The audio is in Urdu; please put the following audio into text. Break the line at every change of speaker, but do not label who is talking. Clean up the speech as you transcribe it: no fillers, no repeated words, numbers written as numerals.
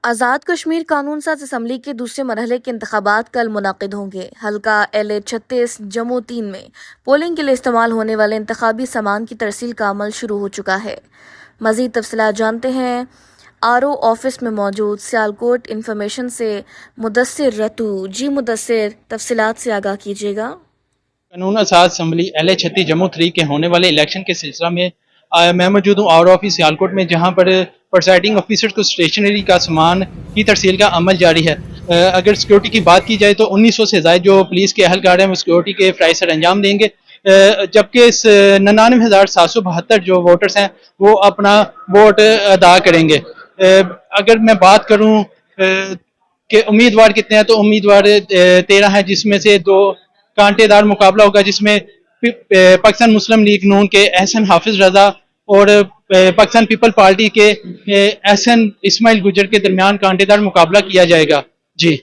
آزاد کشمیر قانون ساز اسمبلی کے دوسرے مرحلے کے انتخابات کل منعقد ہوں گے۔ حلقہ LA-36 جموں 3 میں پولنگ کے لیے استعمال ہونے والے انتخابی سامان کی ترسیل کا عمل شروع ہو چکا ہے۔ مزید تفصیلات جانتے ہیں RO آفس میں موجود سیالکوٹ انفارمیشن سے مدثر رتو۔ جی مدثر، تفصیلات سے آگاہ کیجیے گا۔
قانون اساس اسمبلی LA-36 جموں 3 کے ہونے والے الیکشن کے سلسلہ میں میں موجود ہوں RO آفس سیالکوٹ میں، جہاں پر پرزائڈنگ آفیسر کو اسٹیشنری کا سامان کی ترسیل کا عمل جاری ہے۔ اگر سیکورٹی کی بات کی جائے تو 1900 سے زائد جو پولیس کے اہلکار ہیں وہ سیکورٹی کے فرائض سر انجام دیں گے، جبکہ 99,772 جو ووٹرز ہیں وہ اپنا ووٹ ادا کریں گے۔ اگر میں بات کروں کہ امیدوار کتنے ہیں تو امیدوار 13 ہیں، جس میں سے 2 کانٹے دار مقابلہ ہوگا، جس میں پاکستان مسلم لیگ نون کے احسن حافظ رضا اور پاکستان پیپل پارٹی کے احسن اسماعیل گجر کے درمیان کانٹے دار مقابلہ کیا جائے گا۔ جی